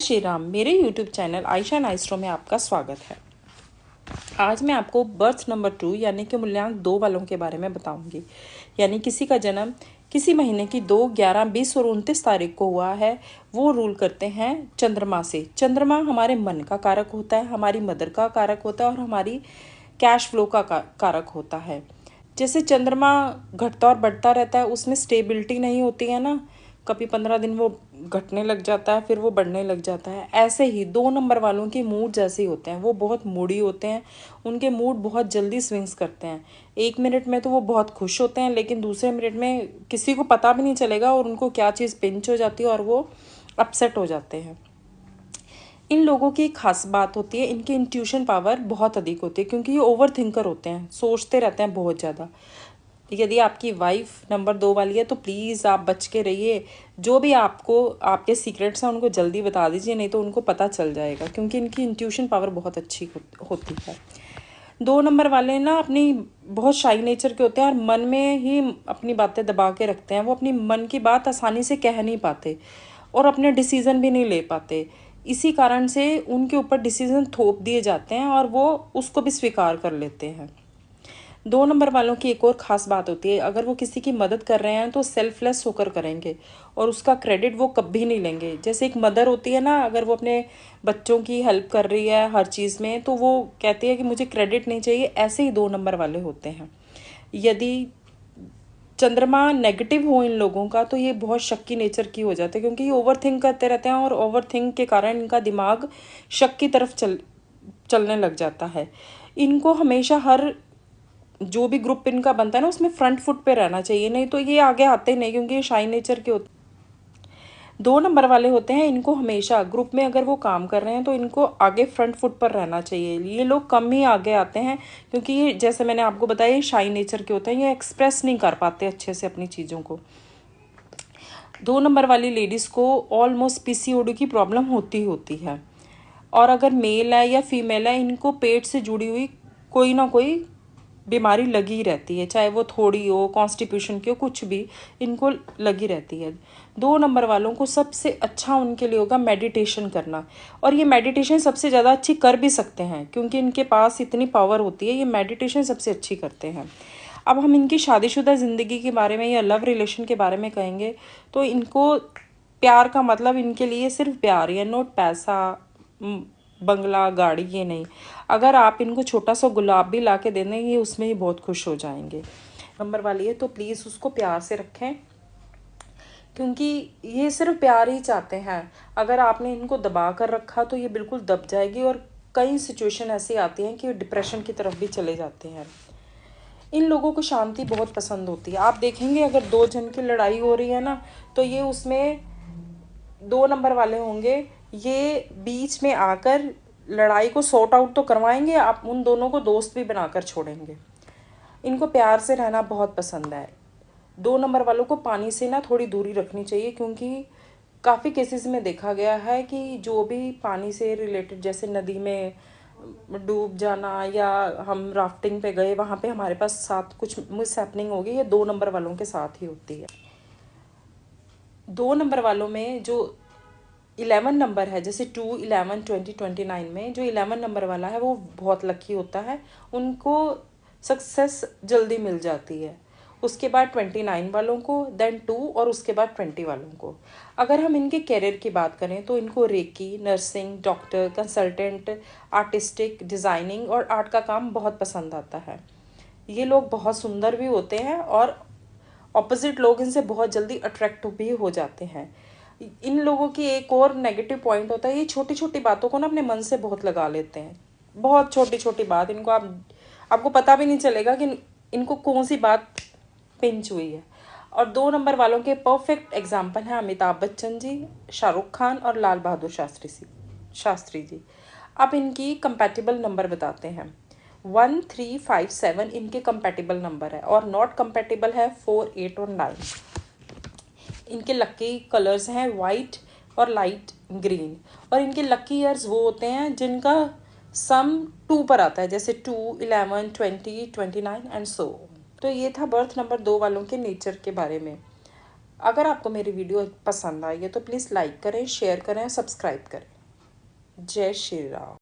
श्री राम। मेरे YouTube channel Ayesha नाइस्ट्रो में आपका स्वागत है। आज मैं आपको बर्थ नंबर 2 यानी कि मूल्यांक 2 वालों के बारे में बताऊंगी। यानी किसी का जन्म किसी महीने की 2, 11, 20 और 29 तारीख को हुआ है, वो रूल करते हैं चंद्रमा से। चंद्रमा हमारे मन का कारक होता है, हमारी मदर का कारक होता है और हमारी कैश फ्लो का कारक होता है। जैसे चंद्रमा घटता और बढ़ता रहता है, उसमें स्टेबिलिटी नहीं होती है ना, कभी 15 दिन वो घटने लग जाता है, फिर वो बढ़ने लग जाता है। ऐसे ही 2 नंबर वालों के मूड जैसे ही होते हैं, वो बहुत मूडी होते हैं, उनके मूड बहुत जल्दी स्विंग्स करते हैं। 1 मिनट में तो वो बहुत खुश होते हैं, लेकिन दूसरे मिनट में किसी को पता भी नहीं चलेगा और उनको क्या चीज़ पिंच हो जाती है और वो अपसेट हो जाते हैं। इन लोगों की एक खास बात होती है, इनकी इंट्यूशन पावर बहुत अधिक होती है, क्योंकि ये ओवर थिंकर होते हैं, सोचते रहते हैं बहुत ज़्यादा। यदि आपकी वाइफ नंबर 2 वाली है तो प्लीज़ आप बच के रहिए। जो भी आपको आपके सीक्रेट्स हैं उनको जल्दी बता दीजिए, नहीं तो उनको पता चल जाएगा, क्योंकि इनकी इंट्यूशन पावर बहुत अच्छी होती है। 2 नंबर वाले ना अपनी बहुत शाई नेचर के होते हैं और मन में ही अपनी बातें दबा के रखते हैं। वो अपनी मन की बात आसानी से कह नहीं पाते और अपने डिसीज़न भी नहीं ले पाते। इसी कारण से उनके ऊपर डिसीज़न थोप दिए जाते हैं और वो उसको भी स्वीकार कर लेते हैं। 2 नंबर वालों की एक और ख़ास बात होती है, अगर वो किसी की मदद कर रहे हैं तो सेल्फलेस होकर करेंगे और उसका क्रेडिट वो कभी नहीं लेंगे। जैसे एक मदर होती है ना, अगर वो अपने बच्चों की हेल्प कर रही है हर चीज़ में, तो वो कहती है कि मुझे क्रेडिट नहीं चाहिए। ऐसे ही 2 नंबर वाले होते हैं। यदि चंद्रमा नेगेटिव हो इन लोगों का तो ये बहुत शक की नेचर की हो जाते हैं, क्योंकि ये ओवर थिंक करते रहते हैं और ओवर थिंक के कारण इनका दिमाग शक की तरफ चलने लग जाता है। इनको हमेशा हर जो भी ग्रुप इनका बनता है ना, उसमें फ्रंट फुट पे रहना चाहिए, नहीं तो ये आगे आते ही नहीं, क्योंकि ये शाई नेचर के होते 2 नंबर वाले होते हैं। इनको हमेशा ग्रुप में अगर वो काम कर रहे हैं तो इनको आगे फ्रंट फुट पर रहना चाहिए। ये लोग कम ही आगे आते हैं, क्योंकि ये जैसे मैंने आपको बताया ये शाई नेचर के होते हैं, ये एक्सप्रेस नहीं कर पाते अच्छे से अपनी चीज़ों को। 2 नंबर वाली लेडीज़ को ऑलमोस्ट पीसीओडी की प्रॉब्लम होती है, और अगर मेल है या फीमेल है, इनको पेट से जुड़ी हुई कोई ना कोई बीमारी लगी रहती है, चाहे वो थोड़ी हो, कॉन्स्टिपेशन की हो, कुछ भी इनको लगी रहती है। 2 नंबर वालों को सबसे अच्छा उनके लिए होगा मेडिटेशन करना, और ये मेडिटेशन सबसे ज़्यादा अच्छी कर भी सकते हैं, क्योंकि इनके पास इतनी पावर होती है, ये मेडिटेशन सबसे अच्छी करते हैं। अब हम इनकी शादीशुदा ज़िंदगी के बारे में या लव रिलेशन के बारे में कहेंगे तो इनको प्यार का मतलब इनके लिए सिर्फ प्यार या नोट पैसा, बंगला, गाड़ी, ये नहीं। अगर आप इनको छोटा सा गुलाब भी ला के दे दें, ये उसमें ही बहुत खुश हो जाएंगे। नंबर वाली है तो प्लीज़ उसको प्यार से रखें, क्योंकि ये सिर्फ प्यार ही चाहते हैं। अगर आपने इनको दबा कर रखा तो ये बिल्कुल दब जाएगी और कई सिचुएशन ऐसी आती हैं कि डिप्रेशन की तरफ भी चले जाते हैं। इन लोगों को शांति बहुत पसंद होती है। आप देखेंगे अगर 2 जन की लड़ाई हो रही है ना, तो ये उसमें 2 नंबर वाले होंगे, ये बीच में आकर लड़ाई को सॉर्ट आउट तो करवाएंगे, आप उन दोनों को दोस्त भी बनाकर छोड़ेंगे। इनको प्यार से रहना बहुत पसंद है। 2 नंबर वालों को पानी से ना थोड़ी दूरी रखनी चाहिए, क्योंकि काफ़ी केसेस में देखा गया है कि जो भी पानी से रिलेटेड, जैसे नदी में डूब जाना या हम राफ्टिंग पे गए, वहाँ पे हमारे पास साथ कुछ मिस हैपनिंग होगी, ये 2 नंबर वालों के साथ ही होती है। 2 नंबर वालों में जो 11 नंबर है, जैसे 2, 11, 20, 29 में जो 11 नंबर वाला है वो बहुत लकी होता है, उनको सक्सेस जल्दी मिल जाती है। उसके बाद 29 वालों को, देन 2 और उसके बाद 20 वालों को। अगर हम इनके करियर की बात करें तो इनको reiki, nursing, doctor, consultant, artistic, designing और आर्ट का काम बहुत पसंद आता है। ये लोग बहुत सुंदर भी होते हैं और ऑपोजिट लोग इनसे बहुत जल्दी अट्रैक्ट भी हो जाते हैं। इन लोगों की एक और नेगेटिव पॉइंट होता है, ये छोटी छोटी बातों को ना अपने मन से बहुत लगा लेते हैं। बहुत छोटी छोटी बात, इनको आपको पता भी नहीं चलेगा कि इनको कौन सी बात पिंच हुई है। और 2 नंबर वालों के परफेक्ट एग्जाम्पल हैं अमिताभ बच्चन जी, शाहरुख खान और लाल बहादुर शास्त्री जी। अब इनकी कंपैटिबल नंबर बताते हैं। 1, 3, 5, 7 इनके कंपैटिबल नंबर है, और नॉट कंपैटिबल है 4, 8 और 9। इनके लकी कलर्स हैं वाइट और लाइट ग्रीन, और इनके लकी ईयर्स वो होते हैं जिनका सम 2 पर आता है, जैसे 2, 11, 20, 29 एंड सो। तो ये था बर्थ नंबर 2 वालों के नेचर के बारे में। अगर आपको मेरी वीडियो पसंद आई है तो प्लीज़ लाइक करें, शेयर करें, सब्सक्राइब करें। जय श्री राम।